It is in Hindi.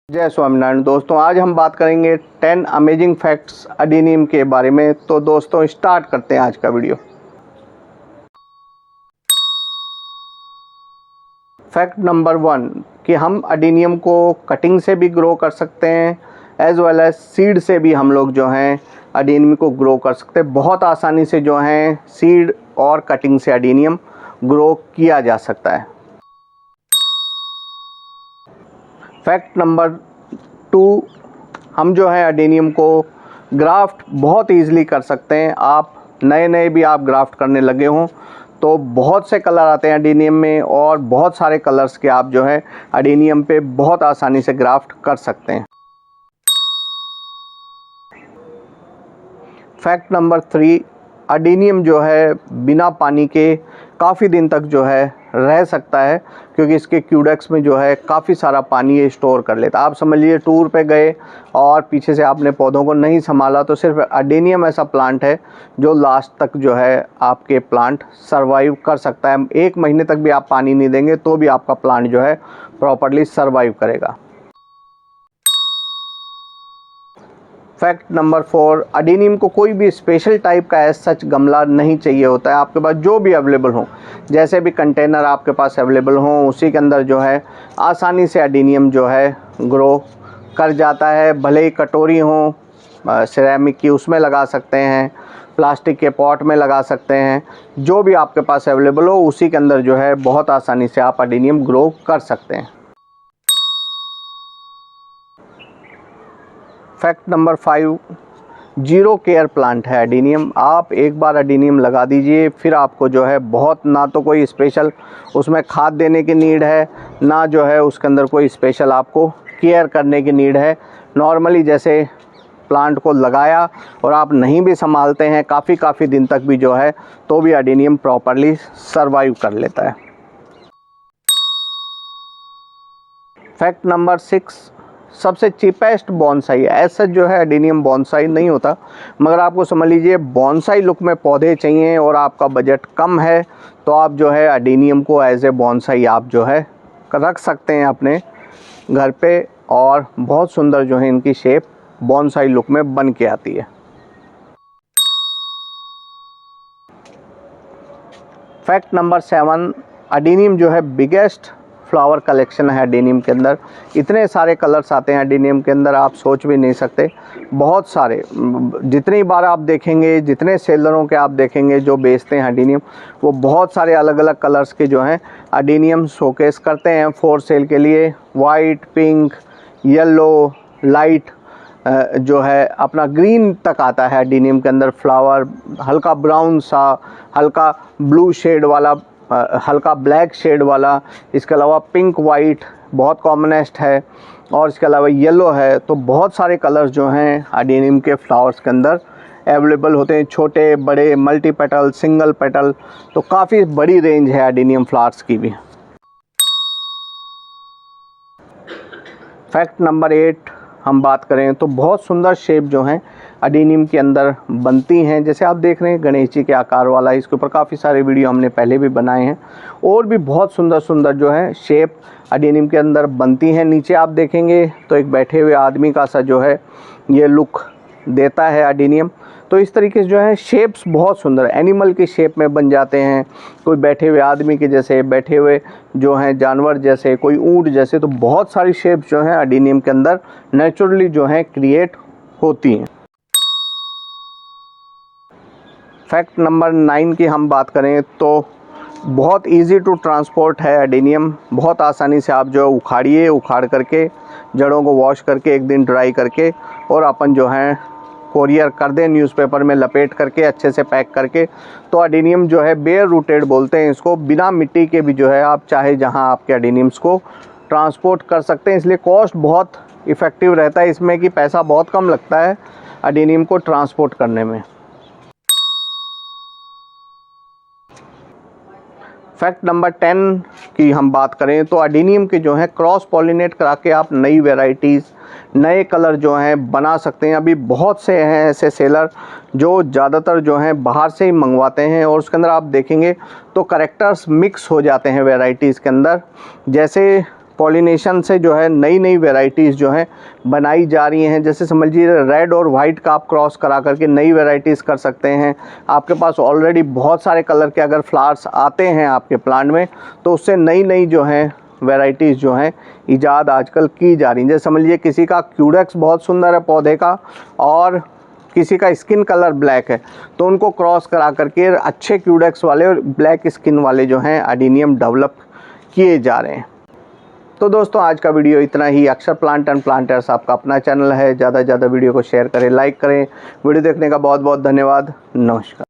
जय स्वामीनारायण। दोस्तों, आज हम बात करेंगे 10 अमेजिंग फैक्ट्स अडीनियम के बारे में। तो दोस्तों, स्टार्ट करते हैं आज का वीडियो। फैक्ट नंबर 1 कि हम अडीनियम को कटिंग से भी ग्रो कर सकते हैं, एज वेल एज सीड से भी हम लोग जो हैं अडीनियम को ग्रो कर सकते हैं। बहुत आसानी से जो हैं सीड और कटिंग से अडीनियम ग्रो किया जा सकता है। फैक्ट नंबर 2, हम जो है अडीनियम को ग्राफ्ट बहुत ईजिली कर सकते हैं। आप नए भी आप ग्राफ्ट करने लगे हों तो बहुत से कलर आते हैं अडीनियम में, और बहुत सारे कलर्स के आप जो है अडीनियम पे बहुत आसानी से ग्राफ्ट कर सकते हैं। फैक्ट नंबर 3, अडीनियम जो है बिना पानी के काफ़ी दिन तक जो है रह सकता है, क्योंकि इसके क्यूडेक्स में जो है काफ़ी सारा पानी ये स्टोर कर लेता है। आप समझ लीजिए टूर पे गए और पीछे से आपने पौधों को नहीं संभाला, तो सिर्फ अडीनियम ऐसा प्लांट है जो लास्ट तक जो है आपके प्लांट सरवाइव कर सकता है। 1 महीने तक भी आप पानी नहीं देंगे तो भी आपका प्लांट जो है प्रॉपरली सरवाइव करेगा। फैक्ट नंबर 4, अडीनियम को कोई भी स्पेशल टाइप का ऐसा सच गमला नहीं चाहिए होता है। आपके पास जो भी अवेलेबल हो, जैसे भी कंटेनर आपके पास अवेलेबल हो, उसी के अंदर जो है आसानी से अडीनियम जो है ग्रो कर जाता है। भले ही कटोरी हो सिरेमिक की, उसमें लगा सकते हैं, प्लास्टिक के पॉट में लगा सकते हैं, जो भी आपके पास अवेलेबल हो उसी के अंदर जो है बहुत आसानी से आप अडीनियम ग्रो कर सकते हैं। Fact number 5, zero care plant है अडीनियम। आप एक बार अडीनियम लगा दीजिए, फिर आपको जो है बहुत ना तो कोई स्पेशल उसमें खाद देने की नीड है, ना जो है उसके अंदर कोई स्पेशल आपको केयर करने की नीड है। नॉर्मली जैसे प्लांट को लगाया और आप नहीं भी संभालते हैं काफ़ी दिन तक भी जो है, तो भी अडीनियम प्रॉपरली सरवाइव कर लेता है। फैक्ट नंबर 6, सबसे चीपेस्ट बॉन्साई ऐसा जो है अडीनियम बॉन्साई नहीं होता, मगर आपको समझ लीजिए बॉन्साई लुक में पौधे चाहिए और आपका बजट कम है, तो आप जो है अडीनियम को एज ए बॉन्साई आप जो है रख सकते हैं अपने घर पे, और बहुत सुंदर जो है इनकी शेप बॉन्साई लुक में बन के आती है। फैक्ट नंबर 7, अडीनियम जो है बिगेस्ट फ्लावर कलेक्शन है अडीनियम के अंदर। इतने सारे कलर्स आते हैं अडीनियम के अंदर, आप सोच भी नहीं सकते। बहुत सारे, जितनी बार आप देखेंगे, जितने सेलरों के आप देखेंगे जो बेचते हैं अडीनियम, वो बहुत सारे अलग अलग कलर्स के जो हैं अडीनियम शोकेस करते हैं फॉर सेल के लिए। वाइट, पिंक, येलो, लाइट जो है अपना ग्रीन तक आता है अडीनियम के अंदर फ्लावर, हल्का ब्राउन सा, हल्का ब्लू शेड वाला, हल्का ब्लैक शेड वाला, इसके अलावा पिंक वाइट बहुत कॉमनेस्ट है, और इसके अलावा येलो है। तो बहुत सारे कलर्स जो हैं अडीनियम के फ्लावर्स के अंदर अवेलेबल होते हैं, छोटे बड़े, मल्टी पेटल, सिंगल पेटल, तो काफ़ी बड़ी रेंज है अडीनियम फ्लावर्स की भी। फैक्ट नंबर 8 हम बात करें तो बहुत सुंदर शेप जो हैं अडीनियम के अंदर बनती हैं। जैसे आप देख रहे हैं गणेश जी के आकार वाला, इसके ऊपर काफ़ी सारे वीडियो हमने पहले भी बनाए हैं, और भी बहुत सुंदर सुंदर जो है शेप अडीनियम के अंदर बनती हैं। नीचे आप देखेंगे तो एक बैठे हुए आदमी का सा जो है ये लुक देता है अडीनियम। तो इस तरीके से जो है शेप्स बहुत सुंदर एनिमल की शेप में बन जाते हैं, कोई बैठे हुए आदमी के जैसे, बैठे हुए जो हैं जानवर जैसे, कोई ऊंट जैसे। तो बहुत सारी शेप्स जो हैं अडीनियम के अंदर नेचुरली जो हैं क्रिएट होती हैं। फैक्ट नंबर 9 की हम बात करें तो बहुत इजी टू ट्रांसपोर्ट है अडीनियम। बहुत आसानी से आप जो उखाड़िए, उखाड़ करके जड़ों को वॉश करके 1 दिन ड्राई करके, और अपन जो है कोरियर कर दें, न्यूज़पेपर में लपेट करके अच्छे से पैक करके। तो अडीनियम जो है बेयर रूटेड बोलते हैं इसको, बिना मिट्टी के भी जो है आप चाहे जहां आपके अडीनियम्स को ट्रांसपोर्ट कर सकते हैं। इसलिए कॉस्ट बहुत इफ़ेक्टिव रहता है इसमें, कि पैसा बहुत कम लगता है अडीनियम को ट्रांसपोर्ट करने में। फैक्ट नंबर 10 की हम बात करें तो अडीनियम के जो है क्रॉस पॉलिनेट करा के आप नई वैरायटीज़, नए कलर जो हैं बना सकते हैं। अभी बहुत से हैं ऐसे सेलर जो ज़्यादातर जो हैं बाहर से ही मंगवाते हैं, और उसके अंदर आप देखेंगे तो करैक्टर्स मिक्स हो जाते हैं वैरायटीज़ के अंदर। जैसे पॉलिनेशन से जो है नई नई वैरायटीज़ जो हैं बनाई जा रही हैं। जैसे समझिए रेड और वाइट का आप क्रॉस करा करके नई वैरायटीज़ कर सकते हैं। आपके पास ऑलरेडी बहुत सारे कलर के अगर फ्लावर्स आते हैं आपके प्लांट में, तो उससे नई नई जो हैं वैरायटीज़ जो हैं ईजाद आजकल की जा रही हैं। जैसे समझ लीजिए किसी का क्यूडेक्स बहुत सुंदर है पौधे का और किसी का स्किन कलर ब्लैक है, तो उनको क्रॉस करा करके अच्छे क्यूडेक्स वाले और ब्लैक स्किन वाले जो हैं अडेनियम डेवलप किए जा रहे हैं। तो दोस्तों आज का वीडियो इतना ही। अक्षर प्लांट एंड प्लांटर्स आपका अपना चैनल है, ज़्यादा से ज़्यादा वीडियो को शेयर करें, लाइक करें। वीडियो देखने का बहुत बहुत धन्यवाद। नमस्कार।